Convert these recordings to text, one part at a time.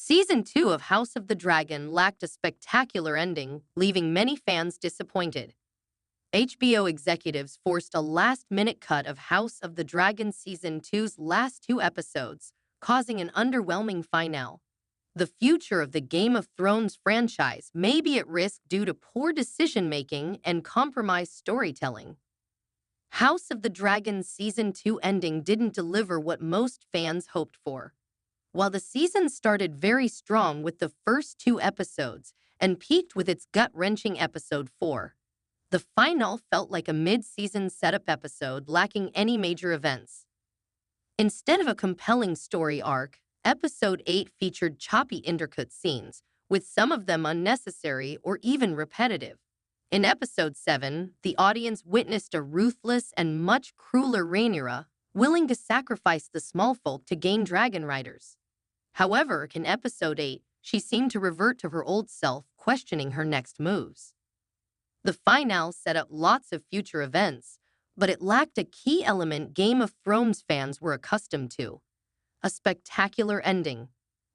Season 2 of House of the Dragon lacked a spectacular ending, leaving many fans disappointed. HBO executives forced a last-minute cut of House of the Dragon Season 2's last two episodes, causing an underwhelming finale. The future of the Game of Thrones franchise may be at risk due to poor decision-making and compromised storytelling. House of the Dragon Season 2 ending didn't deliver what most fans hoped for. While the season started very strong with the first two episodes and peaked with its gut-wrenching episode 4, the finale felt like a mid-season setup episode lacking any major events. Instead of a compelling story arc, episode 8 featured choppy intercut scenes, with some of them unnecessary or even repetitive. In episode 7, the audience witnessed a ruthless and much crueler Rhaenyra, willing to sacrifice the small folk to gain dragon riders. However, in episode 8, she seemed to revert to her old self, questioning her next moves. The finale set up lots of future events, but it lacked a key element Game of Thrones fans were accustomed to: a spectacular ending.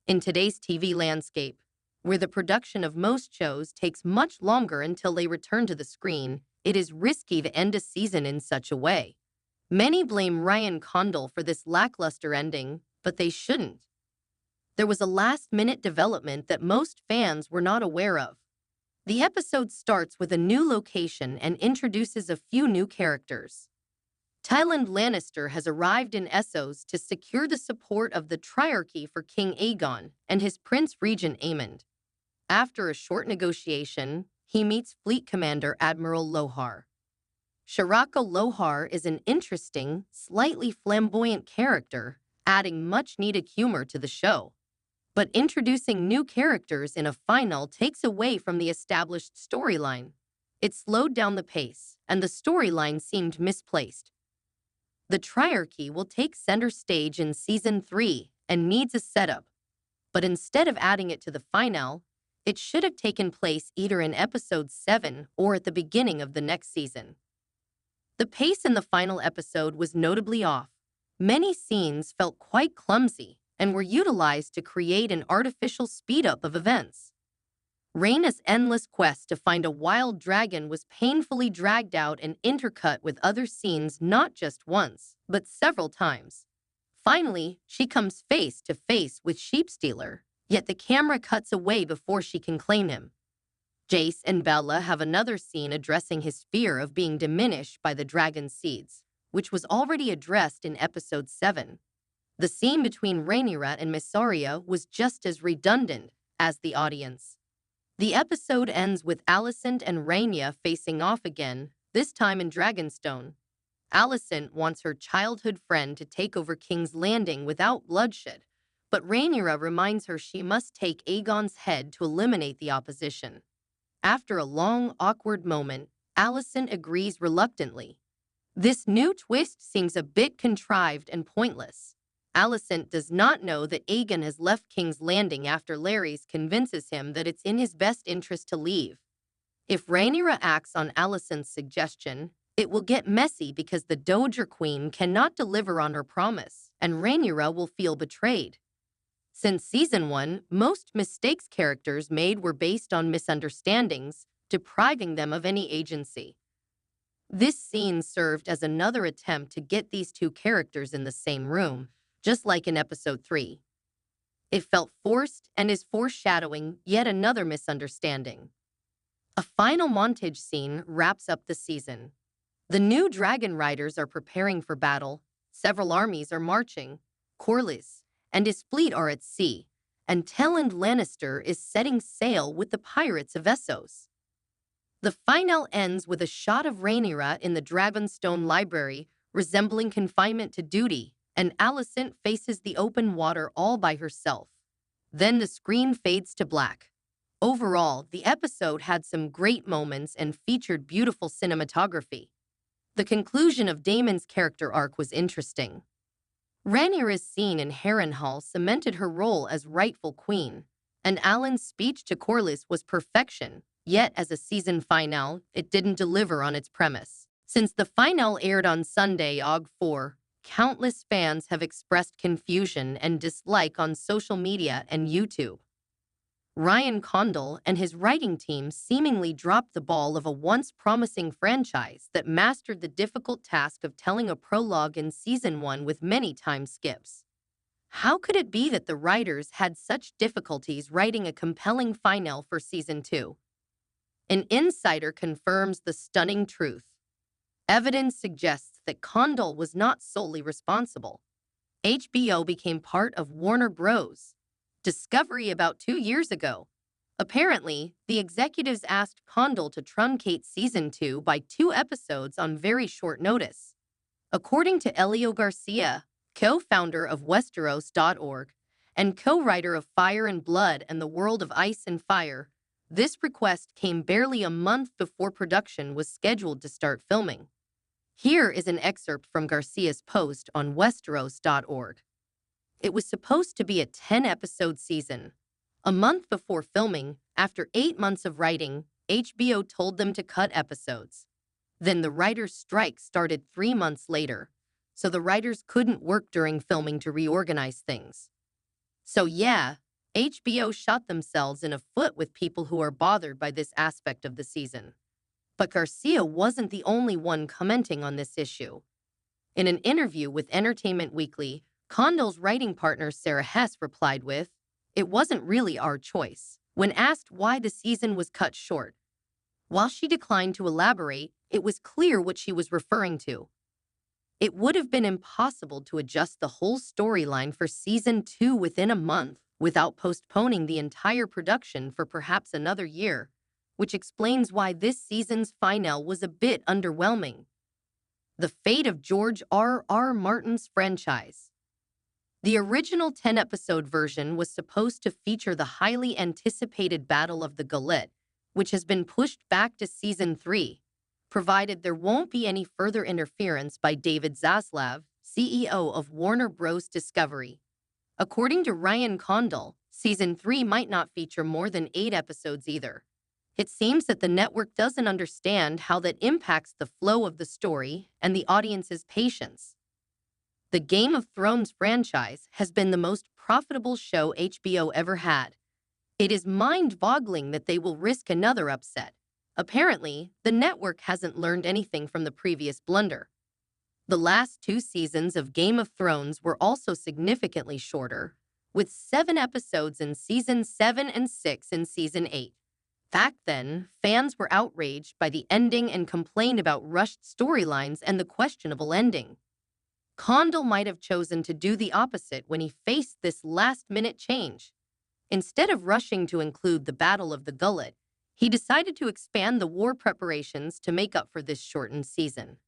In today's TV landscape, where the production of most shows takes much longer until they return to the screen, it is risky to end a season in such a way. Many blame Ryan Condal for this lackluster ending, but they shouldn't. There was a last-minute development that most fans were not aware of. The episode starts with a new location and introduces a few new characters. Tywin Lannister has arrived in Essos to secure the support of the Triarchy for King Aegon and his Prince Regent Aemond. After a short negotiation, he meets Fleet Commander Admiral Lohar. Sharako Lohar is an interesting, slightly flamboyant character, adding much-needed humor to the show. But introducing new characters in a finale takes away from the established storyline. It slowed down the pace, and the storyline seemed misplaced. The Triarchy will take center stage in Season 3 and needs a setup, but instead of adding it to the finale, it should have taken place either in Episode 7 or at the beginning of the next season. The pace in the final episode was notably off. Many scenes felt quite clumsy and were utilized to create an artificial speed-up of events. Rhaenyra's endless quest to find a wild dragon was painfully dragged out and intercut with other scenes not just once, but several times. Finally, she comes face to face with Sheepstealer, yet the camera cuts away before she can claim him. Jace and Bella have another scene addressing his fear of being diminished by the dragon seeds, which was already addressed in Episode 7. The scene between Rhaenyra and Mysaria was just as redundant as the audience. The episode ends with Alicent and Rhaenyra facing off again, this time in Dragonstone. Alicent wants her childhood friend to take over King's Landing without bloodshed, but Rhaenyra reminds her she must take Aegon's head to eliminate the opposition. After a long, awkward moment, Alicent agrees reluctantly. This new twist seems a bit contrived and pointless. Alicent does not know that Aegon has left King's Landing after Larys convinces him that it's in his best interest to leave. If Rhaenyra acts on Alicent's suggestion, it will get messy because the Dowager Queen cannot deliver on her promise, and Rhaenyra will feel betrayed. Since Season 1, most mistakes characters made were based on misunderstandings, depriving them of any agency. This scene served as another attempt to get these two characters in the same room, just like in Episode 3. It felt forced and is foreshadowing yet another misunderstanding. A final montage scene wraps up the season. The new dragon riders are preparing for battle, several armies are marching, Corlys and his fleet are at sea, and Tywin Lannister is setting sail with the pirates of Essos. The finale ends with a shot of Rhaenyra in the Dragonstone Library, resembling confinement to duty, and Alicent faces the open water all by herself. Then the screen fades to black. Overall, the episode had some great moments and featured beautiful cinematography. The conclusion of Daemon's character arc was interesting. Rhaenyra's scene in Harrenhal cemented her role as rightful queen, and Alan's speech to Corlys was perfection, yet as a season finale, it didn't deliver on its premise. Since the finale aired on Sunday, Aug 4, countless fans have expressed confusion and dislike on social media and YouTube. Ryan Condal and his writing team seemingly dropped the ball of a once promising franchise that mastered the difficult task of telling a prologue in Season 1 with many time skips. How could it be that the writers had such difficulties writing a compelling finale for Season 2? An insider confirms the stunning truth. Evidence suggests that Condal was not solely responsible. HBO became part of Warner Bros. Discovery about 2 years ago. Apparently, the executives asked Condal to truncate Season 2 by 2 episodes on very short notice. According to Elio Garcia, co-founder of Westeros.org and co-writer of Fire and Blood and the World of Ice and Fire, this request came barely a month before production was scheduled to start filming. Here is an excerpt from Garcia's post on Westeros.org. It was supposed to be a 10-episode season. A month before filming, after 8 months of writing, HBO told them to cut episodes. Then the writers' strike started 3 months later, so the writers couldn't work during filming to reorganize things. So yeah, HBO shot themselves in a foot with people who are bothered by this aspect of the season. But Garcia wasn't the only one commenting on this issue. In an interview with Entertainment Weekly, Condal's writing partner Sarah Hess replied with, "It wasn't really our choice," when asked why the season was cut short. While she declined to elaborate, it was clear what she was referring to. It would have been impossible to adjust the whole storyline for Season 2 within a month without postponing the entire production for perhaps another year, which explains why this season's finale was a bit underwhelming. The fate of George R.R. Martin's franchise. The original 10-episode version was supposed to feature the highly anticipated Battle of the Gullet, which has been pushed back to Season 3, provided there won't be any further interference by David Zaslav, CEO of Warner Bros. Discovery. According to Ryan Condal, Season 3 might not feature more than 8 episodes either. It seems that the network doesn't understand how that impacts the flow of the story and the audience's patience. The Game of Thrones franchise has been the most profitable show HBO ever had. It is mind-boggling that they will risk another upset. Apparently, the network hasn't learned anything from the previous blunder. The last 2 seasons of Game of Thrones were also significantly shorter, with 7 episodes in Season 7 and 6 in Season 8. Back then, fans were outraged by the ending and complained about rushed storylines and the questionable ending. Condal might have chosen to do the opposite when he faced this last-minute change. Instead of rushing to include the Battle of the Gullet, he decided to expand the war preparations to make up for this shortened season.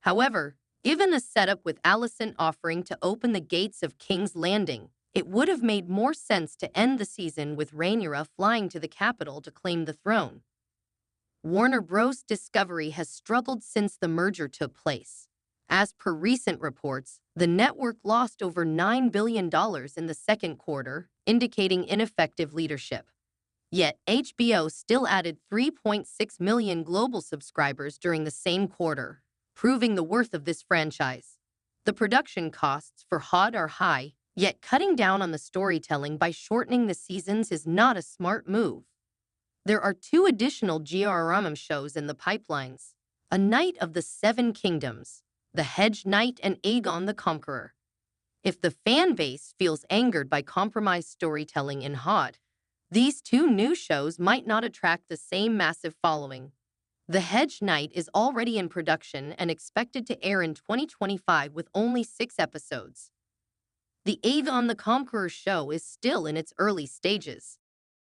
However, given the setup with Alicent offering to open the gates of King's Landing, it would have made more sense to end the season with Rhaenyra flying to the capital to claim the throne. Warner Bros. Discovery has struggled since the merger took place. As per recent reports, the network lost over $9 billion in the second quarter, indicating ineffective leadership. Yet, HBO still added 3.6 million global subscribers during the same quarter, proving the worth of this franchise. The production costs for HOD are high, yet cutting down on the storytelling by shortening the seasons is not a smart move. There are 2 additional GRRM shows in the pipelines: A Knight of the Seven Kingdoms, The Hedge Knight, and Aegon the Conqueror. If the fan base feels angered by compromised storytelling in HOD, these 2 new shows might not attract the same massive following. The Hedge Knight is already in production and expected to air in 2025 with only 6 episodes. The Aegon the Conqueror show is still in its early stages.